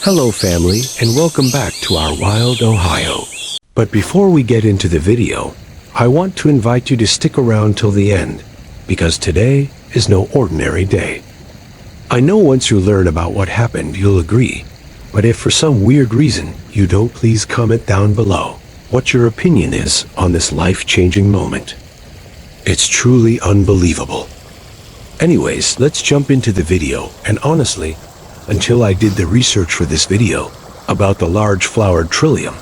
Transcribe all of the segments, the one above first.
Hello family, and welcome back to our wild Ohio. But before we get into the video, I want to invite you to stick around till the end, because today is no ordinary day. I know once you learn about what happened, you'll agree, but if for some weird reason you don't, please comment down below what your opinion is on this life-changing moment. It's truly unbelievable. Anyways, let's jump into the video, and honestly, until I did the research for this video about the large-flowered trillium,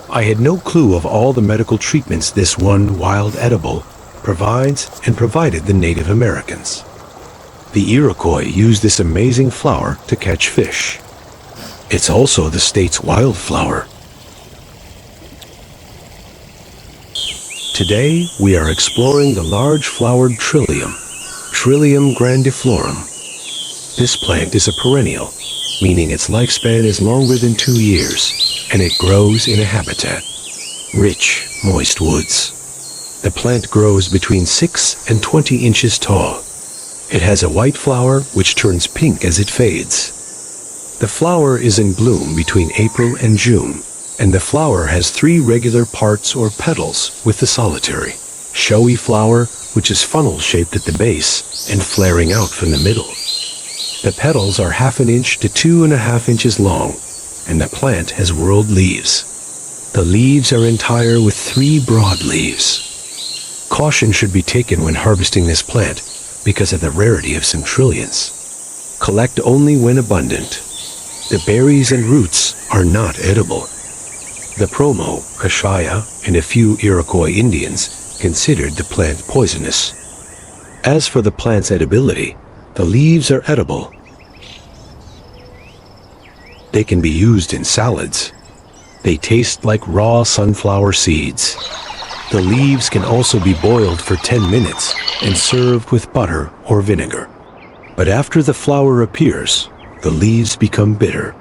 I had no clue of all the medical treatments this one wild edible provides and provided the Native Americans. The Iroquois used this amazing flower to catch fish. It's also the state's wildflower. Today, we are exploring the large-flowered trillium, Trillium grandiflorum. This plant is a perennial, meaning its lifespan is longer than 2 years, and it grows in a habitat, rich, moist woods. The plant grows between 6 and 20 inches tall. It has a white flower which turns pink as it fades. The flower is in bloom between April and June, and the flower has 3 regular parts or petals with the solitary, showy flower which is funnel-shaped at the base and flaring out from the middle. The petals are 1/2 inch to 2.5 inches long, and the plant has whorled leaves. The leaves are entire with 3 broad leaves. Caution should be taken when harvesting this plant because of the rarity of some trillions. Collect only when abundant. The berries and roots are not edible. The Promo, Kashaya, and a few Iroquois Indians considered the plant poisonous. As for the plant's edibility, the leaves are edible. They can be used in salads. They taste like raw sunflower seeds. The leaves can also be boiled for 10 minutes and served with butter or vinegar. But after the flower appears, the leaves become bitter.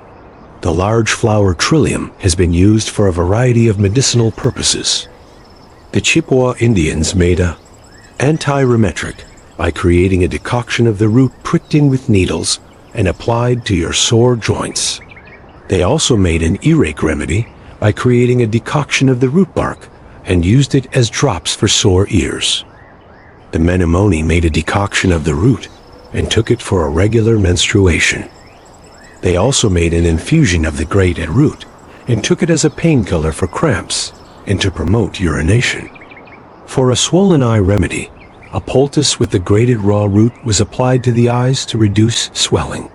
The large-flowered trillium has been used for a variety of medicinal purposes. The Chippewa Indians made a anti-rheumatic by creating a decoction of the root pricked in with needles and applied to your sore joints. They also made an earache remedy by creating a decoction of the root bark and used it as drops for sore ears. The Menominee made a decoction of the root and took it for a regular menstruation. They also made an infusion of the great root and took it as a painkiller for cramps and to promote urination. For a swollen eye remedy, a poultice with the grated raw root was applied to the eyes to reduce swelling.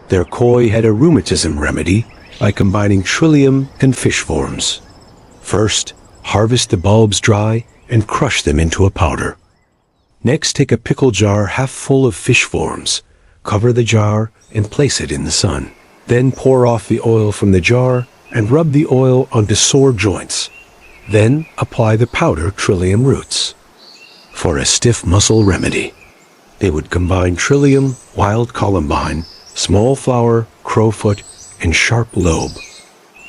Their Khoi had a rheumatism remedy by combining trillium and fish forms. First, harvest the bulbs dry and crush them into a powder. Next, take a pickle jar half full of fish forms, cover the jar and place it in the sun. Then pour off the oil from the jar and rub the oil onto sore joints. Then apply the powder trillium roots. For a stiff muscle remedy, they would combine trillium, wild columbine, small flower, crowfoot, and sharp lobe,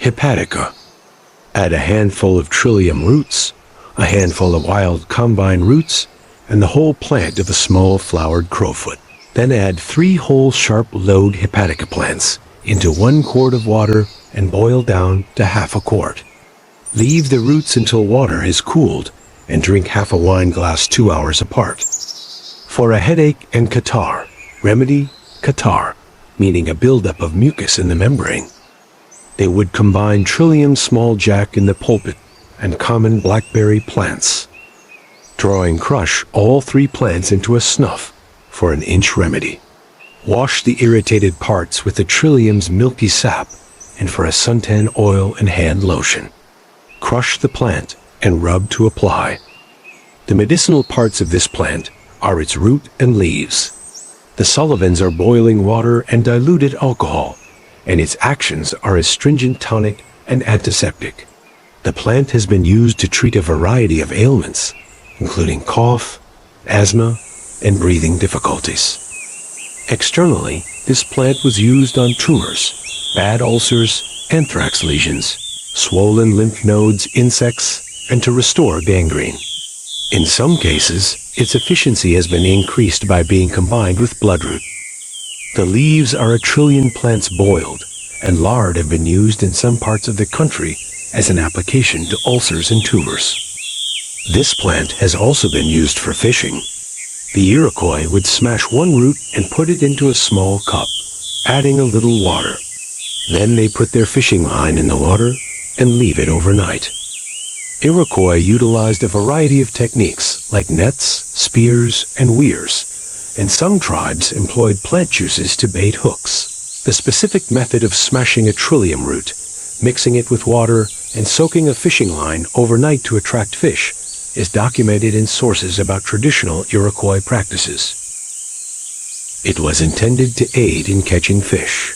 hepatica. Add a handful of trillium roots, a handful of wild combine roots, and the whole plant of a small flowered crowfoot. Then add 3 whole sharp lobed hepatica plants into 1 quart of water and boil down to 1/2 quart. Leave the roots until water has cooled and drink 1/2 wine glass 2 hours apart. For a headache and catarrh, remedy catarrh, meaning a buildup of mucus in the membrane. They would combine trillium small jack in the pulpit and common blackberry plants. Draw and crush all 3 plants into a snuff for an inch remedy. Wash the irritated parts with the trillium's milky sap and for a suntan oil and hand lotion. Crush the plant and rub to apply. The medicinal parts of this plant are its root and leaves. The Sullivans are boiling water and diluted alcohol, and its actions are astringent tonic and antiseptic. The plant has been used to treat a variety of ailments, including cough, asthma, and breathing difficulties. Externally, this plant was used on tumors, bad ulcers, anthrax lesions, swollen lymph nodes, insects, and to restore gangrene. In some cases, its efficiency has been increased by being combined with bloodroot. The leaves are a trillion plants boiled and lard have been used in some parts of the country as an application to ulcers and tumors. This plant has also been used for fishing. The Iroquois would smash one root and put it into a small cup, adding a little water. Then they put their fishing line in the water and leave it overnight. Iroquois utilized a variety of techniques like nets, spears, and weirs, and some tribes employed plant juices to bait hooks. The specific method of smashing a trillium root, mixing it with water, and soaking a fishing line overnight to attract fish is documented in sources about traditional Iroquois practices. It was intended to aid in catching fish.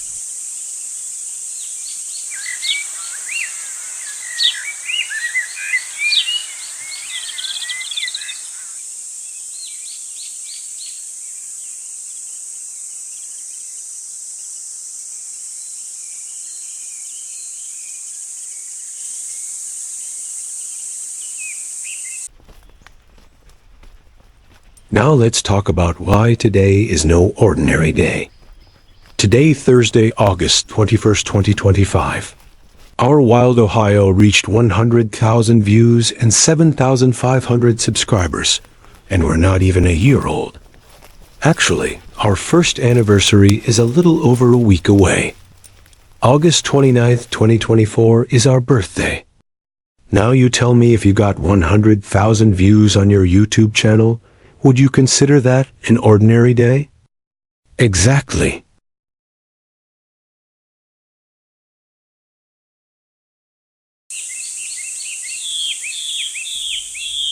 Now let's talk about why today is no ordinary day. Today, Thursday, August 21st, 2025. Our Wild Ohio reached 100,000 views and 7,500 subscribers, and we're not even a year old. Actually, our first anniversary is a little over a week away. August 29th, 2024 is our birthday. Now you tell me, if you got 100,000 views on your YouTube channel, would you consider that an ordinary day? Exactly.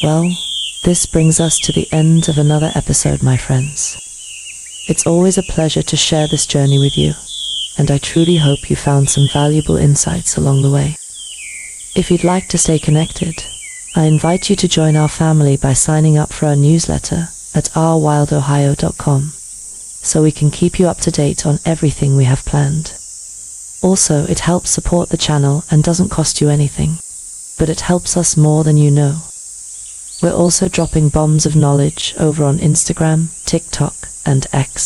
Well, this brings us to the end of another episode, my friends. It's always a pleasure to share this journey with you, and I truly hope you found some valuable insights along the way. If you'd like to stay connected, I invite you to join our family by signing up for our newsletter at ourwildohio.com, so we can keep you up to date on everything we have planned. Also, it helps support the channel and doesn't cost you anything, but it helps us more than you know. We're also dropping bombs of knowledge over on Instagram, TikTok, and X,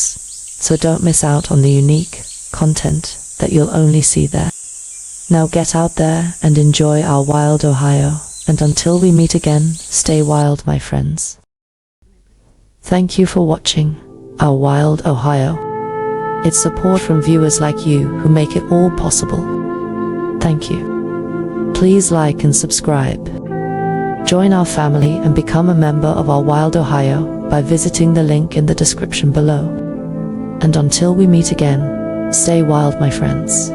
so don't miss out on the unique content that you'll only see there. Now get out there and enjoy our wild Ohio, and until we meet again, stay wild, my friends. Thank you for watching Our Wild Ohio. It's support from viewers like you who make it all possible. Thank you. Please like and subscribe. Join our family and become a member of Our Wild Ohio by visiting the link in the description below. And until we meet again, stay wild, my friends.